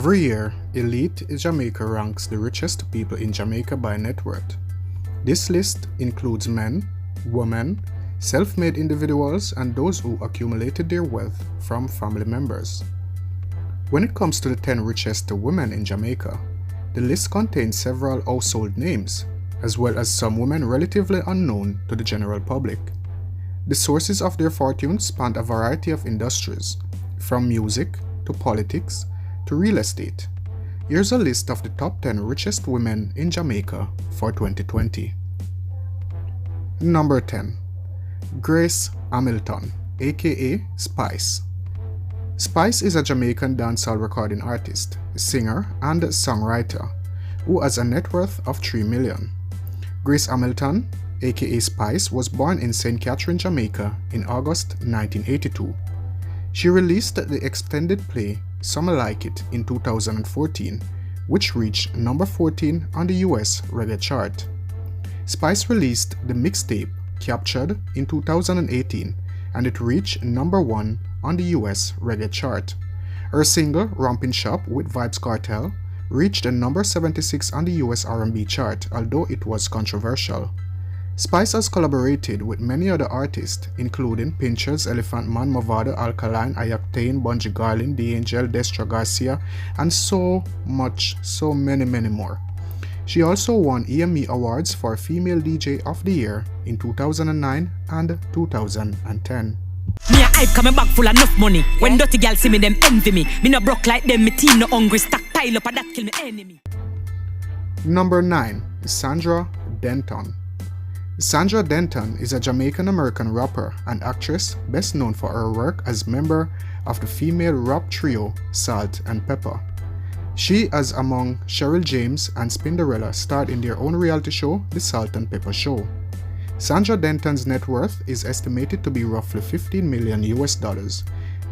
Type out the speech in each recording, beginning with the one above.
Every year, Elite Jamaica ranks the richest people in Jamaica by net worth. This list includes men, women, self-made individuals, and those who accumulated their wealth from family members. When it comes to the 10 richest women in Jamaica, the list contains several household names, as well as some women relatively unknown to the general public. The sources of their fortunes spanned a variety of industries, from music to politics to real estate. Here's a list of the top 10 richest women in Jamaica for 2020. Number 10. Grace Hamilton, aka Spice. Spice is a Jamaican dancehall recording artist, singer, and songwriter who has a net worth of $3 million. Grace Hamilton, aka Spice, was born in St. Catherine, Jamaica in August 1982. She released the extended play Some Like It in 2014, which reached number 14 on the US reggae chart. Spice released the mixtape Captured in 2018, and it reached number 1 on the US reggae chart. Her single Rompin' Shop with Vybz Kartel reached number 76 on the US R&B chart, although it was controversial. Spice has collaborated with many other artists, including Pinchers, Elephant Man, Movado, Alkaline, Ayactane, Bunji Garlin, The Angel, Destra Garcia, and so many more. She also won EME Awards for Female DJ of the Year in 2009 and 2010. Me a hype coming back full of enough money. When dirty girls see me, them envy me. Me no broke like them, me team no hungry. Stack pile up and that kill me enemy. Number 9. Sandra Denton. Sandra Denton is a Jamaican-American rapper and actress best known for her work as member of the female rap trio Salt and Pepper. She, as among Cheryl James and Spinderella, starred in their own reality show, The Salt and Pepper Show. Sandra Denton's net worth is estimated to be roughly $15 million,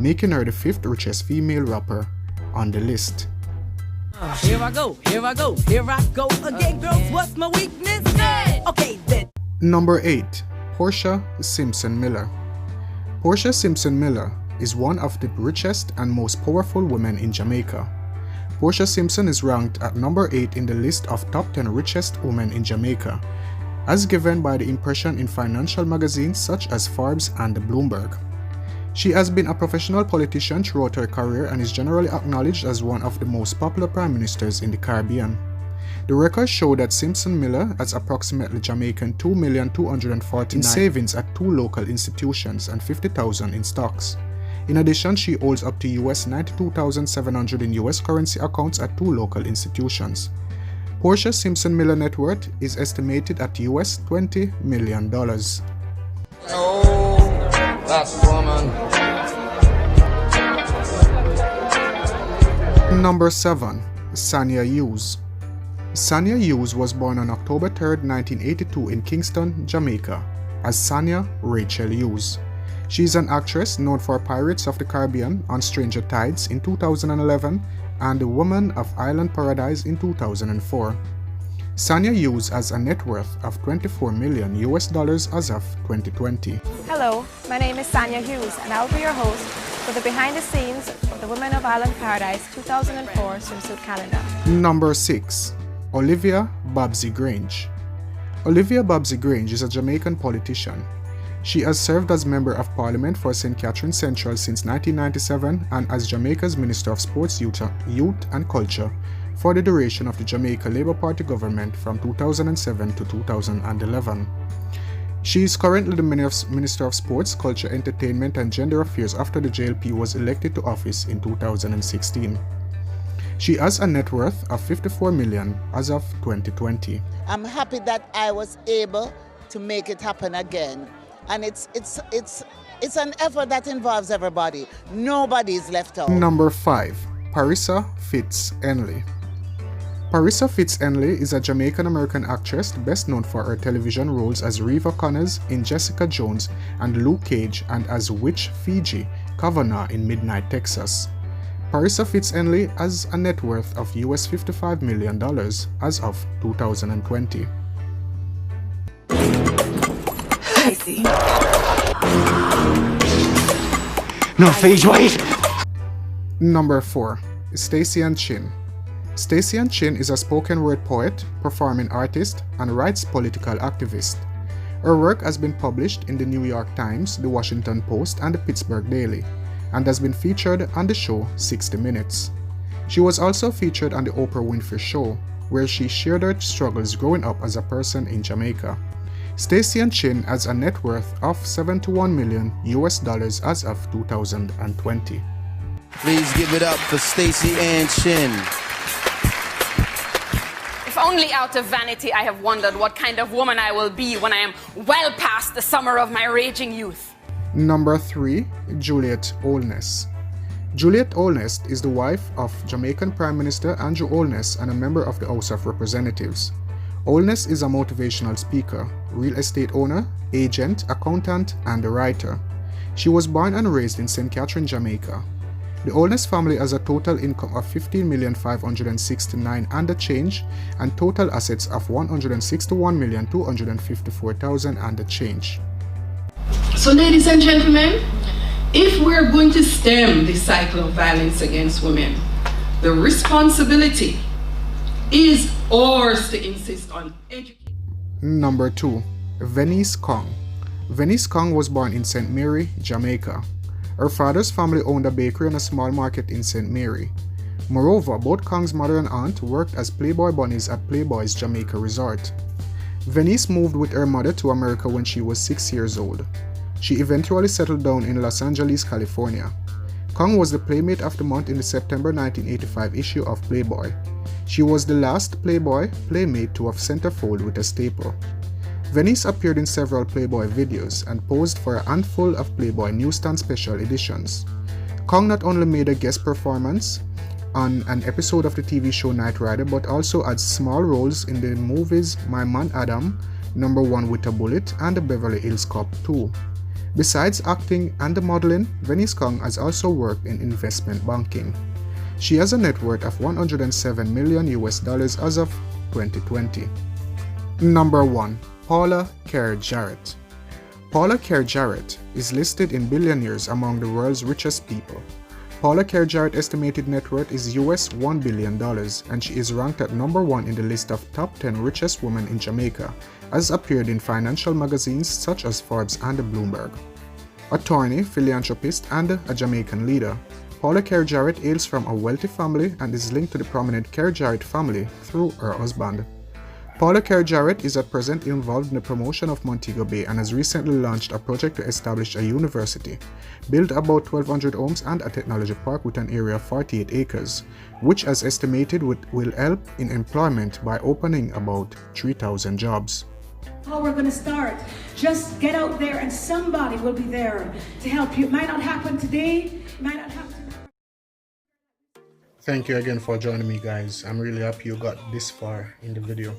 making her the 5th richest female rapper on the list. Here I go again, girls. What's my weakness? Okay, then. Number 8. Porsha Simpson Miller. Porsha Simpson Miller is one of the richest and most powerful women in Jamaica. Porsha Simpson is ranked at number 8 in the list of top 10 richest women in Jamaica, as given by the impression in financial magazines such as Forbes and Bloomberg. She has been a professional politician throughout her career and is generally acknowledged as one of the most popular prime ministers in the Caribbean. The records show that Simpson Miller has approximately Jamaican $2,240,000 in savings at 2 local institutions and $50,000 in stocks. In addition, she holds up to US $92,700 in US currency accounts at 2 local institutions. Porsha Simpson Miller net worth is estimated at US $20 million. Oh, that woman. Number 7. Sonia Hughes. Sonia Hughes was born on October 3, 1982 in Kingston, Jamaica, as Sonia Rachel Hughes. She is an actress known for Pirates of the Caribbean on Stranger Tides in 2011 and The Woman of Island Paradise in 2004. Sonia Hughes has a net worth of $24 million as of 2020. Hello, my name is Sonia Hughes and I'll be your host for the behind the scenes of the Women of Island Paradise 2004 swimsuit calendar. Number 6. Olivia Grange. Olivia Grange is a Jamaican politician. She has served as Member of Parliament for St. Catherine Central since 1997 and as Jamaica's Minister of Sports, Youth and Culture for the duration of the Jamaica Labour Party government from 2007 to 2011. She is currently the Minister of Sports, Culture, Entertainment and Gender Affairs after the JLP was elected to office in 2016. She has a net worth of $54 million as of 2020. I'm happy that I was able to make it happen again. And it's an effort that involves everybody. Nobody is left out. Number 5. Parisa FitzEni. Parisa FitzEni is a Jamaican-American actress best known for her television roles as Reva Connors in Jessica Jones and Luke Cage and as Witch Fiji Kavanaugh in Midnight Texas. Parisa FitzEni has a net worth of US $55 million as of 2020. I see. No, Phage, wait! Number 4. Stacey Chin. Stacey Chin is a spoken word poet, performing artist, and rights political activist. Her work has been published in the New York Times, the Washington Post, and the Pittsburgh Daily, and has been featured on the show 60 Minutes. She was also featured on the Oprah Winfrey Show, where she shared her struggles growing up as a person in Jamaica. Stacey Chin has a net worth of $71 million as of 2020. Please give it up for Stacey Chin. If only out of vanity I have wondered what kind of woman I will be when I am well past the summer of my raging youth. Number 3. Juliet Olness. Juliet Olness is the wife of Jamaican Prime Minister Andrew Olness and a member of the House of Representatives. Olness is a motivational speaker, real estate owner, agent, accountant, and a writer. She was born and raised in St. Catherine, Jamaica. The Olness family has a total income of $15,569,000 and a change, and total assets of $161,254,000 and a change. So, ladies and gentlemen, if we're going to stem the cycle of violence against women, the responsibility is ours to insist on education. Number 2. Venice Kong. Venice Kong was born in St. Mary, Jamaica. Her father's family owned a bakery and a small market in St. Mary. Moreover, both Kong's mother and aunt worked as Playboy bunnies at Playboy's Jamaica Resort. Venice moved with her mother to America when she was 6 years old. She eventually settled down in Los Angeles, California. Kong was the Playmate of the Month in the September 1985 issue of Playboy. She was the last Playboy Playmate to have centerfold with a staple. Venice appeared in several Playboy videos and posed for a handful of Playboy newsstand special editions. Kong not only made a guest performance on an episode of the TV show Knight Rider, but also had small roles in the movies My Man Adam, Number 1 with a Bullet, and The Beverly Hills Cop 2. Besides acting and modeling, Venice Kong has also worked in investment banking. She has a net worth of $107 million as of 2020. Number 1. Paula Kerr Jarrett. Paula Kerr Jarrett is listed in billionaires among the world's richest people. Paula Kerr Jarrett's estimated net worth is US $1 billion, and she is ranked at number 1 in the list of top 10 richest women in Jamaica, as appeared in financial magazines such as Forbes and Bloomberg. Attorney, philanthropist, and a Jamaican leader, Paula Kerr Jarrett hails from a wealthy family and is linked to the prominent Kerr Jarrett family through her husband. Paula Kerr Jarrett is at present involved in the promotion of Montego Bay and has recently launched a project to establish a university, build about 1,200 homes and a technology park with an area of 48 acres, which as estimated will help in employment by opening about 3,000 jobs. How we're going to start. Just get out there and somebody will be there to help you. It might not happen today, it might not happen tomorrow. Thank you again for joining me, guys. I'm really happy you got this far in the video.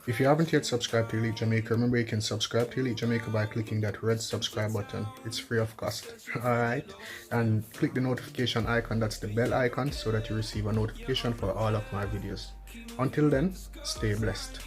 If you haven't yet subscribed to Elite Jamaica, remember you can subscribe to Elite Jamaica by clicking that red subscribe button. It's free of cost. Alright? And click the notification icon, that's the bell icon, so that you receive a notification for all of my videos. Until then, stay blessed.